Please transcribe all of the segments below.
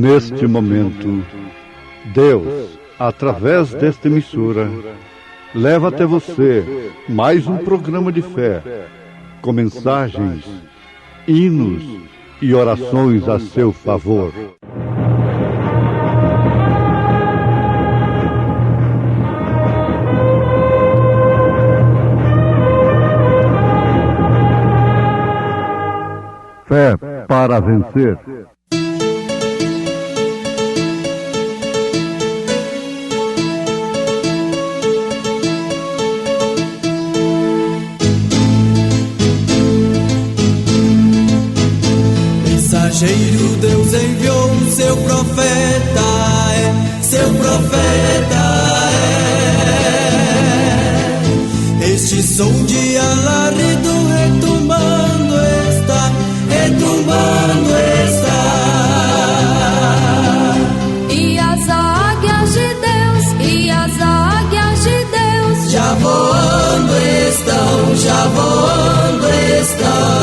Neste momento, Deus, através desta emissora, leva até você mais um programa de fé, com mensagens, hinos e orações a seu favor. Fé para vencer. Mensageiro, Deus enviou seu profeta, seu profeta é. Este som de alarido retumbando está, retumbando está. E as águias de Deus, e as águias de Deus já voando estão, já voando estão.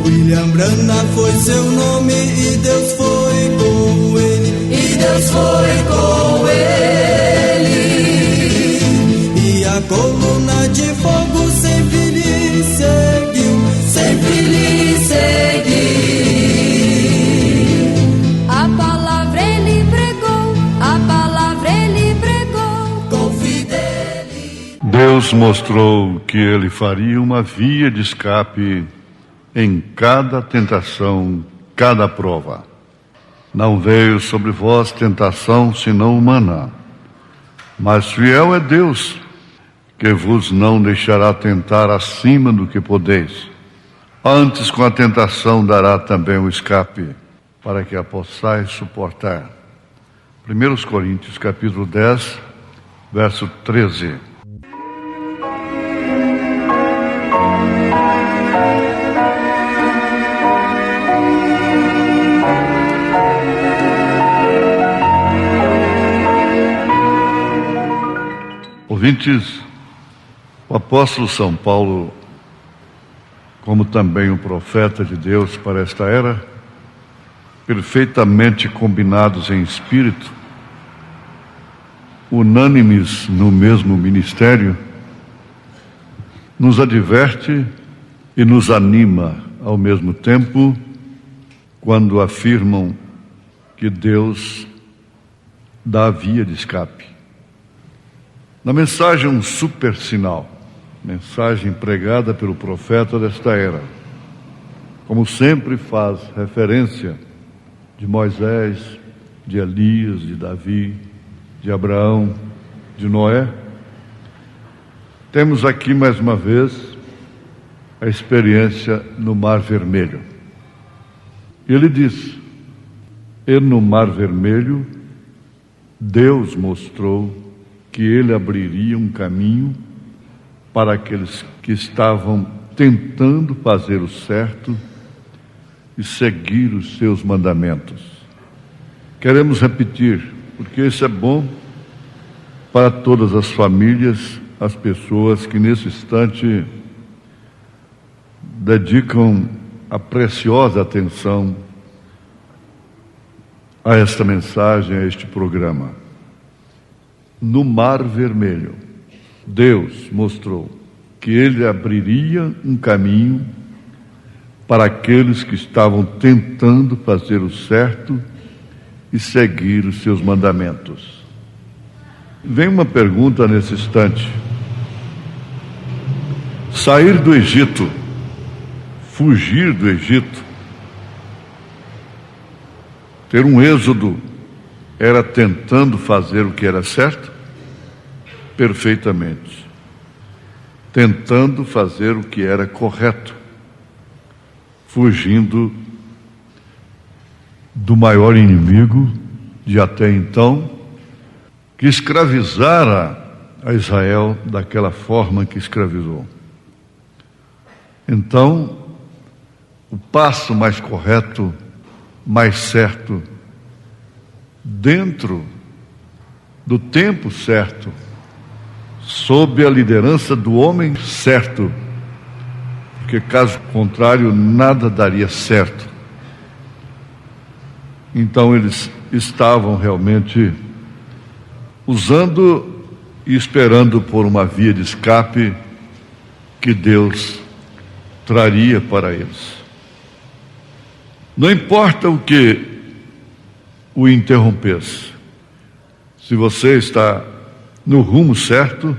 William Branham foi seu nome e Deus foi com ele, e Deus foi com ele. E a coluna de fogo sempre lhe seguiu, sempre lhe seguiu. A palavra ele pregou, a palavra ele pregou com fidelidade. Deus mostrou que ele faria uma via de escape em cada tentação, cada prova. Não veio sobre vós tentação senão humana, mas fiel é Deus, que vos não deixará tentar acima do que podeis. Antes, com a tentação, dará também o escape, para que a possais suportar. 1 Coríntios, capítulo 10, verso 13. Ouvintes, o apóstolo São Paulo, como também o profeta de Deus para esta era, perfeitamente combinados em espírito, unânimes no mesmo ministério, nos adverte e nos anima ao mesmo tempo quando afirmam que Deus dá a via de escape. Na mensagem, um super sinal, mensagem pregada pelo profeta desta era, como sempre faz referência de Moisés, de Elias, de Davi, de Abraão, de Noé. Temos aqui mais uma vez a experiência no Mar Vermelho. Ele diz: e no Mar Vermelho Deus mostrou que ele abriria um caminho para aqueles que estavam tentando fazer o certo e seguir os seus mandamentos. Queremos repetir, porque isso é bom para todas as famílias, as pessoas que nesse instante dedicam a preciosa atenção a esta mensagem, a este programa. No Mar Vermelho, Deus mostrou que ele abriria um caminho para aqueles que estavam tentando fazer o certo e seguir os seus mandamentos. Vem uma pergunta nesse instante. Sair do Egito, fugir do Egito, ter um êxodo, era tentando fazer o que era certo? Perfeitamente. Tentando fazer o que era correto, fugindo do maior inimigo de até então, que escravizara a Israel daquela forma que escravizou. Então, o passo mais correto, mais certo, dentro do tempo certo, sob a liderança do homem certo, porque caso contrário nada daria certo. Então eles estavam realmente usando e esperando por uma via de escape que Deus traria para eles. Não importa o que o interrompesse, se você está no rumo certo,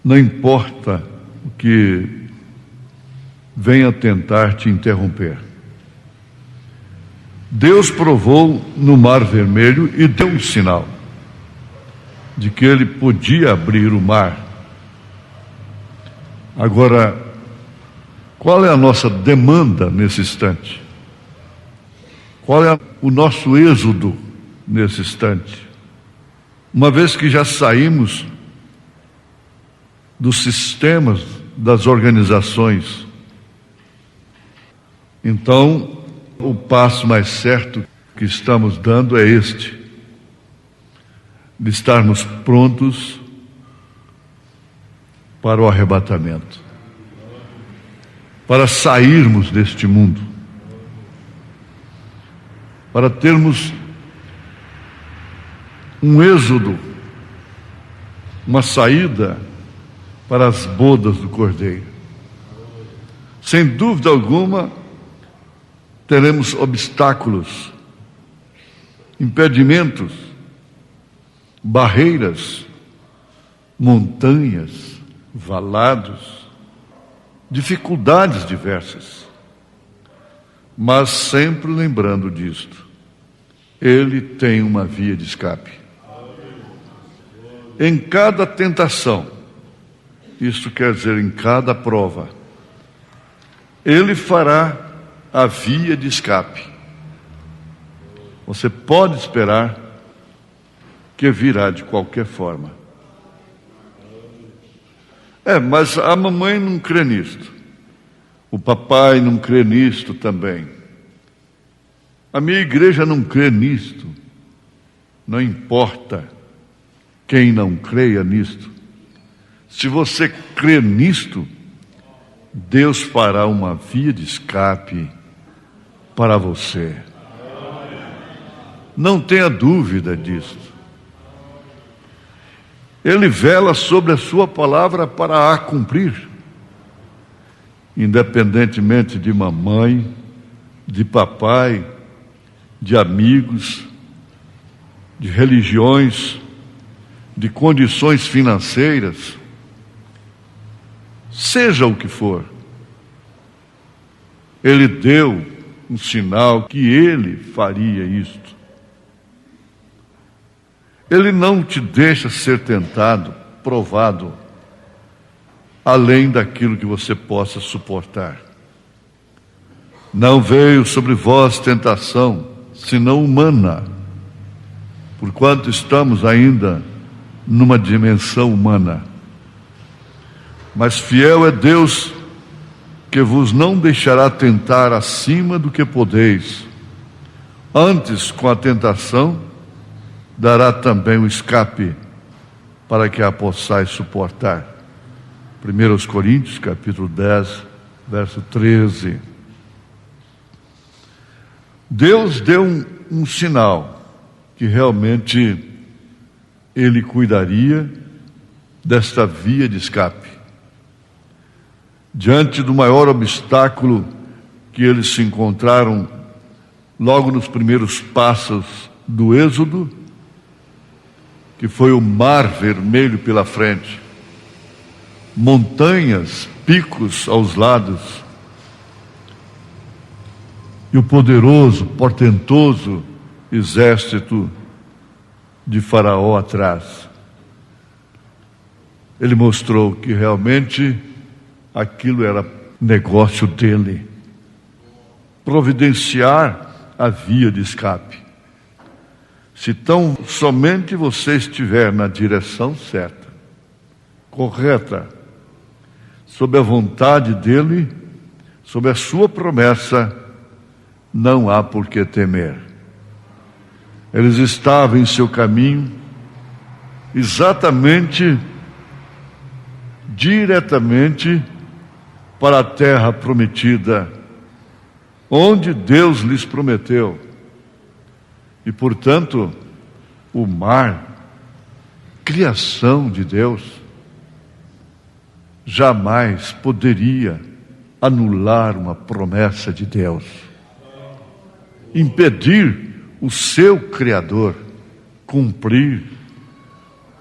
não importa o que venha tentar te interromper. Deus provou no Mar Vermelho e deu um sinal de que ele podia abrir o mar. Agora, qual é a nossa demanda nesse instante? Qual é o nosso êxodo nesse instante? Uma vez que já saímos dos sistemas, das organizações, então o passo mais certo que estamos dando é este, de estarmos prontos para o arrebatamento, para sairmos deste mundo, para termos um êxodo, uma saída para as bodas do Cordeiro. Sem dúvida alguma, teremos obstáculos, impedimentos, barreiras, montanhas, valados, dificuldades diversas. Mas sempre lembrando disto, Ele tem uma via de escape. Em cada tentação, isto quer dizer em cada prova, Ele fará a via de escape. Você pode esperar que virá de qualquer forma. Mas a mamãe não crê nisto. O papai não crê nisto também. A minha igreja não crê nisto. Não importa quem não creia nisto. Se você crê nisto, Deus fará uma via de escape para você. Não tenha dúvida disso. Ele vela sobre a sua palavra para a cumprir. Independentemente de mamãe, de papai, de amigos, de religiões, de condições financeiras, seja o que for, Ele deu um sinal que Ele faria isto. Ele não te deixa ser tentado, provado, além daquilo que você possa suportar. Não veio sobre vós tentação, senão humana, porquanto estamos ainda numa dimensão humana. Mas fiel é Deus, que vos não deixará tentar acima do que podeis. Antes, com a tentação, dará também o escape, para que a possais suportar. 1 Coríntios, capítulo 10, verso 13. Deus deu um sinal, que realmente Ele cuidaria desta via de escape. Diante do maior obstáculo que eles se encontraram logo nos primeiros passos do êxodo, que foi o Mar Vermelho pela frente, montanhas, picos aos lados, e o poderoso, portentoso exército de Faraó atrás. Ele mostrou que realmente aquilo era negócio dele, providenciar a via de escape. Se tão somente você estiver na direção certa, correta, sob a vontade dele, sob a sua promessa, não há por que temer. Eles estavam em seu caminho, exatamente, diretamente para a terra prometida, onde Deus lhes prometeu E, portanto, o mar, criação de Deus, jamais poderia anular uma promessa de Deus, impedir o seu Criador cumprir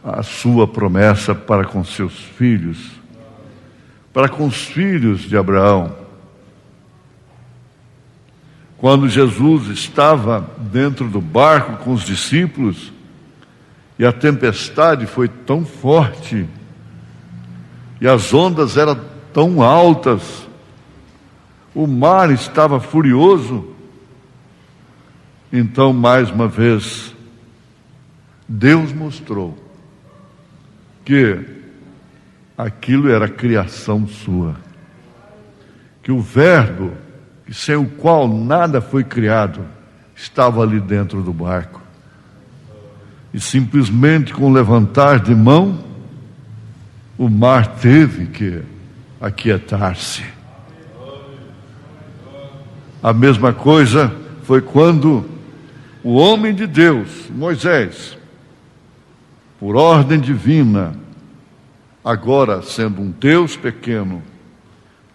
a sua promessa para com seus filhos, para com os filhos de Abraão. Quando Jesus estava dentro do barco com os discípulos e a tempestade foi tão forte e as ondas eram tão altas, o mar estava furioso, então mais uma vez Deus mostrou que aquilo era criação sua, que o Verbo, sem o qual nada foi criado, estava ali dentro do barco. E simplesmente com levantar de mão, o mar teve que aquietar-se. A mesma coisa foi quando o homem de Deus, Moisés, por ordem divina, agora sendo um Deus pequeno,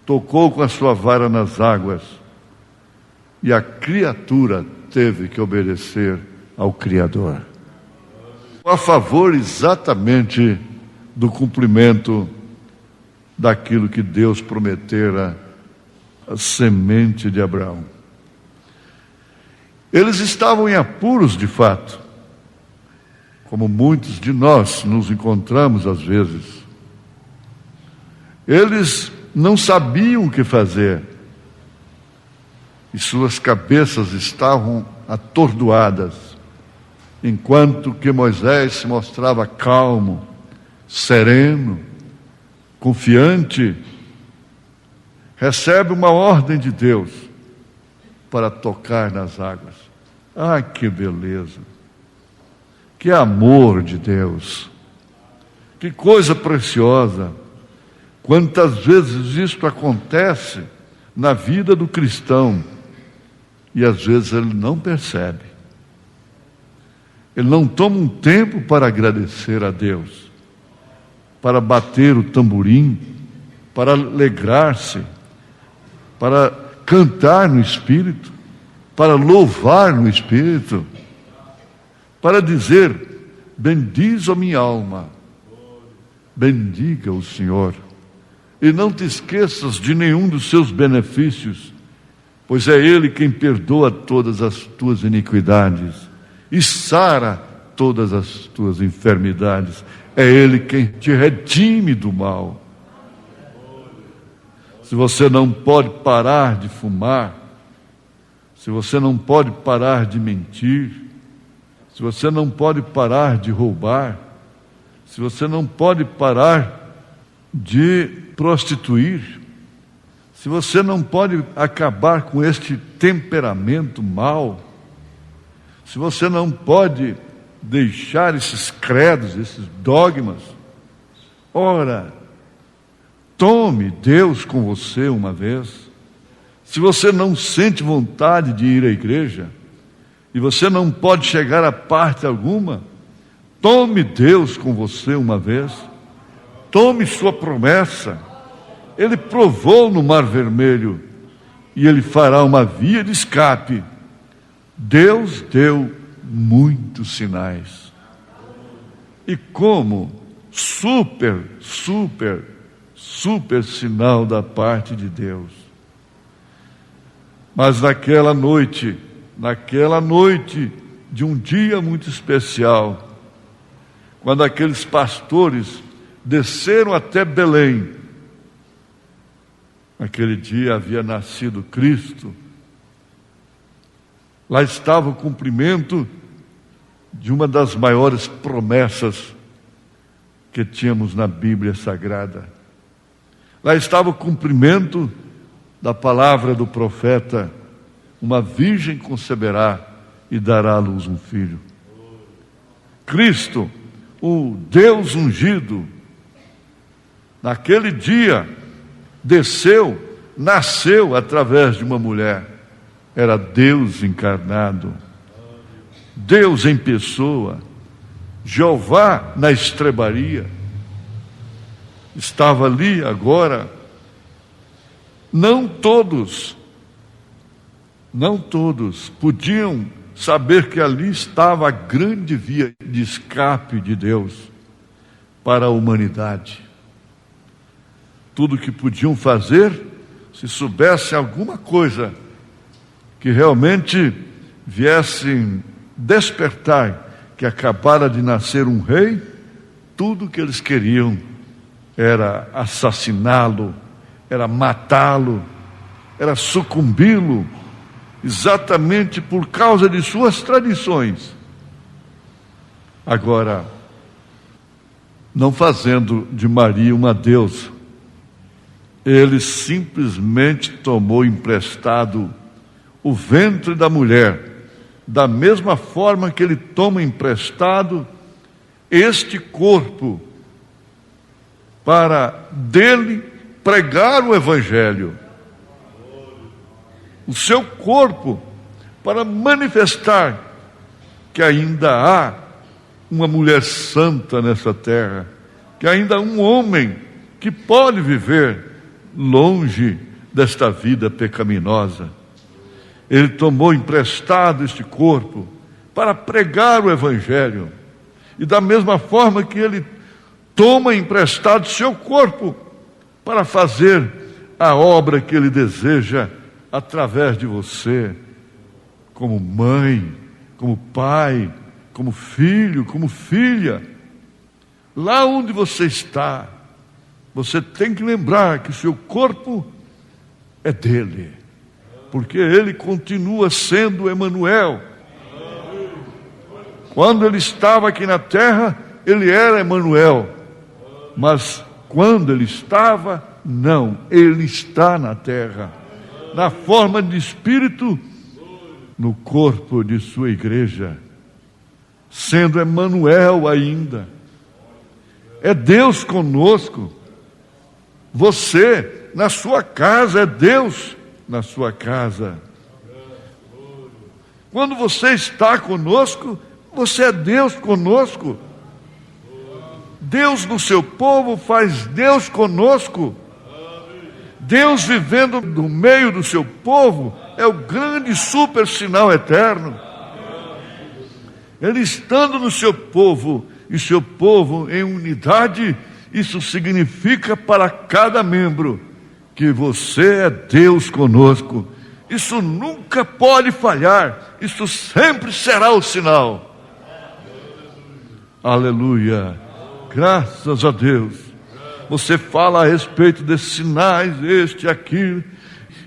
tocou com a sua vara nas águas e a criatura teve que obedecer ao Criador, a favor exatamente do cumprimento daquilo que Deus prometera à semente de Abraão. Eles estavam em apuros de fato, como muitos de nós nos encontramos às vezes. Eles não sabiam o que fazer e suas cabeças estavam atordoadas, enquanto que Moisés se mostrava calmo, sereno, confiante. Recebe uma ordem de Deus para tocar nas águas. Ah, que beleza! Que amor de Deus! Que coisa preciosa! Quantas vezes isto acontece na vida do cristão e às vezes ele não percebe. Ele não toma um tempo para agradecer a Deus, para bater o tamborim, para alegrar-se, para cantar no Espírito, para louvar no Espírito, para dizer: bendiz a minha alma, bendiga o Senhor, e não te esqueças de nenhum dos seus benefícios, pois é Ele quem perdoa todas as tuas iniquidades e sara todas as tuas enfermidades. É Ele quem te redime do mal. Se você não pode parar de fumar, se você não pode parar de mentir, se você não pode parar de roubar, se você não pode parar de prostituir, se você não pode acabar com este temperamento mau, se você não pode deixar esses credos, esses dogmas, ora, tome Deus com você uma vez. Se você não sente vontade de ir à igreja, e você não pode chegar a parte alguma, tome Deus com você uma vez. Tome sua promessa. Ele provou no Mar Vermelho, e Ele fará uma via de escape. Deus deu muitos sinais. E como super sinal da parte de Deus. Mas naquela noite de um dia muito especial, quando aqueles pastores desceram até Belém, naquele dia havia nascido Cristo. Lá estava o cumprimento de uma das maiores promessas que tínhamos na Bíblia Sagrada. Lá estava o cumprimento da palavra do profeta: uma virgem conceberá e dará à luz um filho. Cristo, o Deus ungido, naquele dia desceu, nasceu através de uma mulher. Era Deus encarnado. Deus em pessoa, Jeová na estrebaria, estava ali agora. Não todos podiam saber que ali estava a grande via de escape de Deus para a humanidade. Tudo que podiam fazer, se soubessem alguma coisa que realmente viessem despertar que acabara de nascer um rei, tudo que eles queriam era assassiná-lo, era matá-lo, era sucumbi-lo, exatamente por causa de suas tradições. Agora, não fazendo de Maria uma deusa, ele simplesmente tomou emprestado o ventre da mulher, da mesma forma que ele toma emprestado este corpo para dele pregar o Evangelho. O seu corpo para manifestar que ainda há uma mulher santa nessa terra, que ainda há um homem que pode viver longe desta vida pecaminosa. Ele tomou emprestado este corpo para pregar o Evangelho. E da mesma forma que ele toma emprestado seu corpo para fazer a obra que ele deseja através de você, como mãe, como pai, como filho, como filha. Lá onde você está, você tem que lembrar que seu corpo é dele, porque ele continua sendo Emanuel. Quando ele estava aqui na terra, ele era Emanuel, mas quando ele estava, não, ele está na terra, na forma de espírito, no corpo de sua igreja, sendo Emanuel ainda. É Deus conosco. Você, na sua casa, é Deus na sua casa. Quando você está conosco, você é Deus conosco. Deus no seu povo faz Deus conosco. Deus vivendo no meio do seu povo é o grande super sinal eterno. Ele estando no seu povo, e seu povo em unidade, isso significa para cada membro que você é Deus conosco. Isso nunca pode falhar, isso sempre será o sinal. Aleluia, graças a Deus. Você fala a respeito desses sinais, este e aquilo,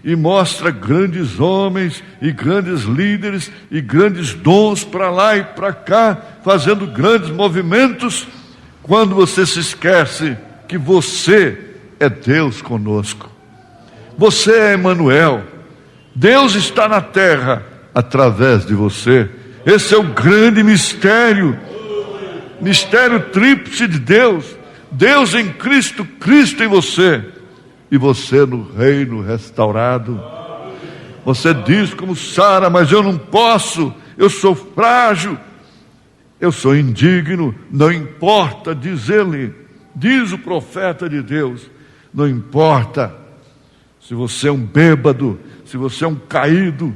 e mostra grandes homens e grandes líderes e grandes dons para lá e para cá, fazendo grandes movimentos, quando você se esquece que você é Deus conosco. Você é Emanuel. Deus está na terra através de você. Esse é o grande mistério, mistério tríplice de Deus. Deus em Cristo, Cristo em você, e você no reino restaurado. Você diz como Sara: mas eu não posso, eu sou frágil, eu sou indigno. Não importa, diz ele, diz o profeta de Deus, não importa se você é um bêbado, se você é um caído,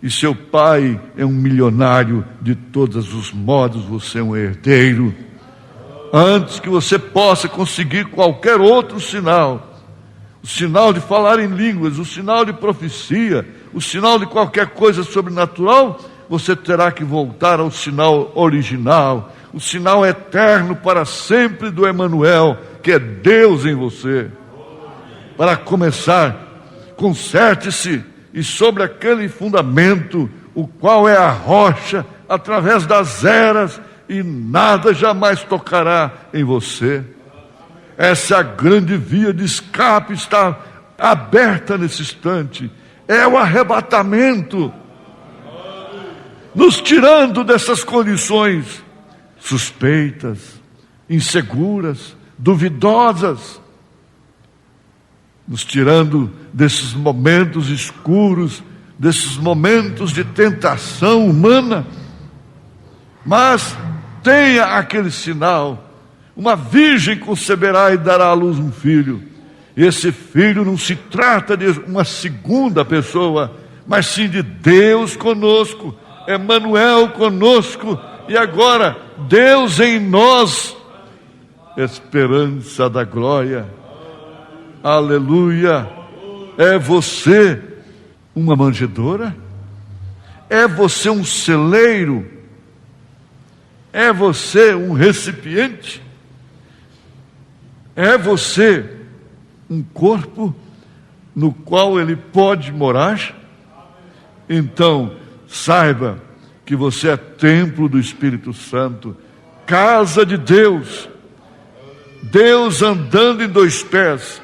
e seu pai é um milionário, de todos os modos você é um herdeiro. Antes que você possa conseguir qualquer outro sinal, o sinal de falar em línguas, o sinal de profecia, o sinal de qualquer coisa sobrenatural, você terá que voltar ao sinal original, o sinal eterno para sempre do Emanuel, que é Deus em você. Para começar, conserte-se, e sobre aquele fundamento, o qual é a rocha, através das eras, e nada jamais tocará em você. Essa é a grande via de escape, está aberta nesse instante. É o arrebatamento, nos tirando dessas condições suspeitas, inseguras, duvidosas, nos tirando desses momentos escuros, desses momentos de tentação humana, Mas tenha aquele sinal: uma virgem conceberá e dará à luz um filho. Esse filho não se trata de uma segunda pessoa, mas sim de Deus conosco, Emanuel conosco, e agora Deus em nós, esperança da glória. Aleluia! É você uma manjedoura? É você um celeiro? É você um recipiente? É você um corpo no qual ele pode morar? Então, saiba que você é templo do Espírito Santo, casa de Deus, Deus andando em dois pés,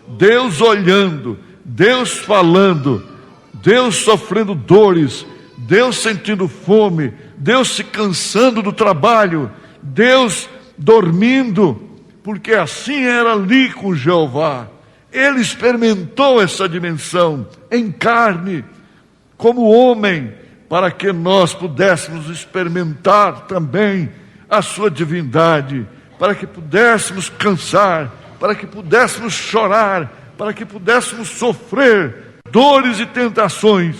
Deus olhando, Deus falando, Deus sofrendo dores, Deus sentindo fome, Deus se cansando do trabalho, Deus dormindo, porque assim era ali com Jeová. Ele experimentou essa dimensão em carne, como homem, para que nós pudéssemos experimentar também a sua divindade, para que pudéssemos cansar, para que pudéssemos chorar, para que pudéssemos sofrer dores e tentações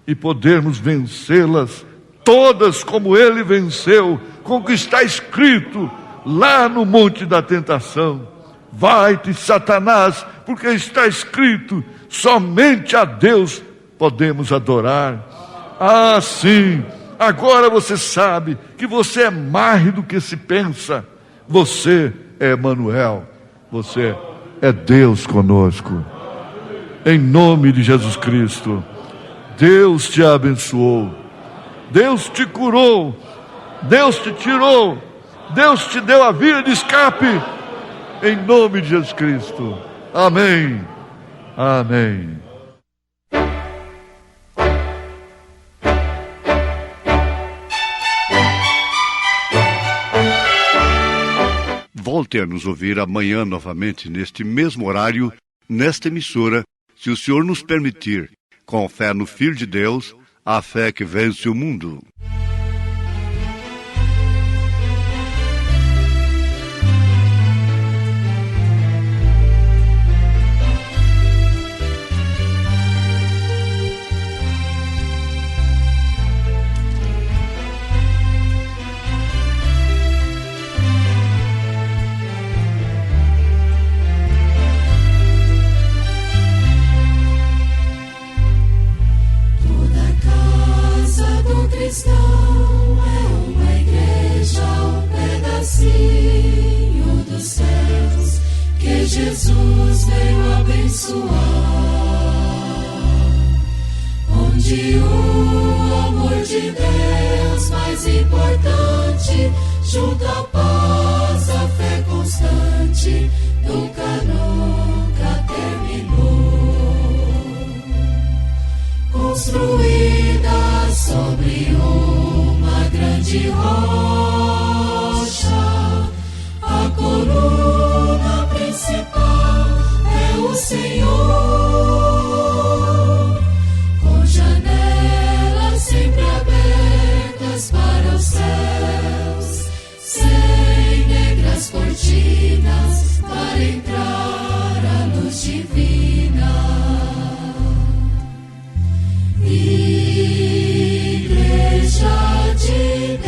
e podermos vencê-las todas como ele venceu, com o que está escrito lá no monte da tentação: vai-te, Satanás, porque está escrito, somente a Deus podemos adorar. Ah, sim, agora você sabe que você é mais do que se pensa. Você é Emanuel, você é Deus conosco. Em nome de Jesus Cristo, Deus te abençoou, Deus te curou, Deus te tirou, Deus te deu a via de escape, em nome de Jesus Cristo. Amém. Amém. Volte a nos ouvir amanhã novamente, neste mesmo horário, nesta emissora, se o Senhor nos permitir, com fé no Filho de Deus, a fé que vence o mundo. Cristão é uma igreja, um pedacinho dos céus que Jesus veio abençoar, onde o amor de Deus mais importante, junto à paz, a fé constante, nunca terminou, construída sobre uma grande rocha, a coluna principal é o Senhor, com janelas sempre abertas para os céus, sem negras cortinas para entrar a luz divina. Igreja de Deus,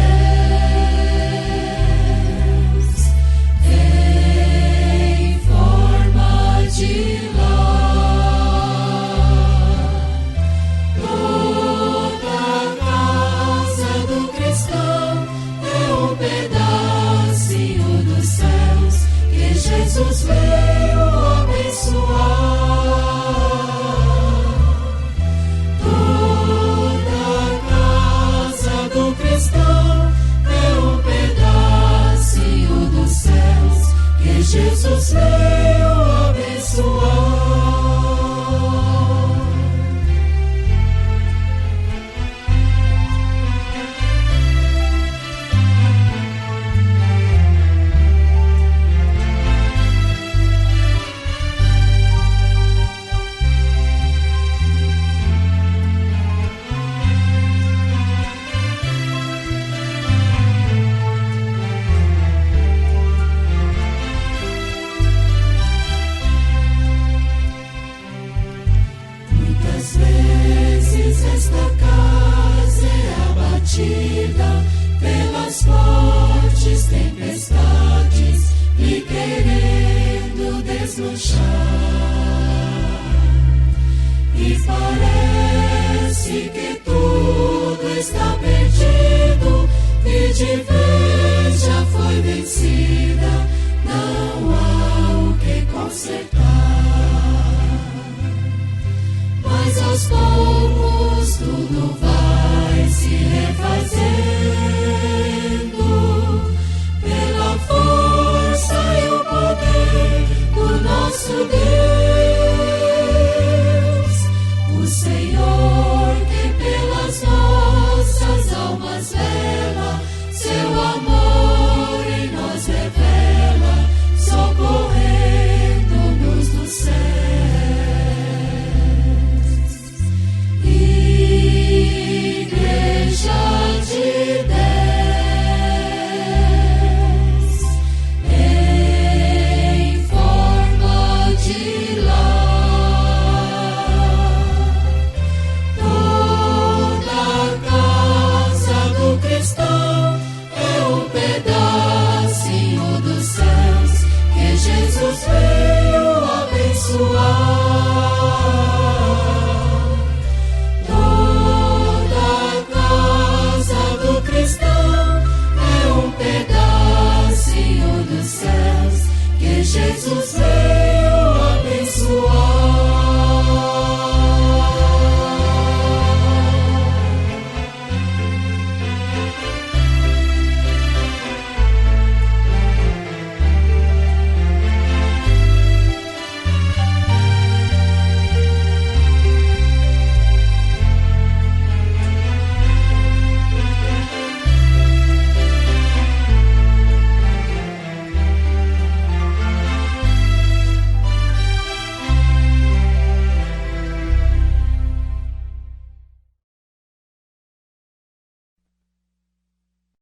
em forma de lar, toda casa do cristão é um pedacinho dos céus que Jesus veio abençoar. Jesus veio abençoar. pés no chão. E parece que tudo está perdido e de vez já foi vencida.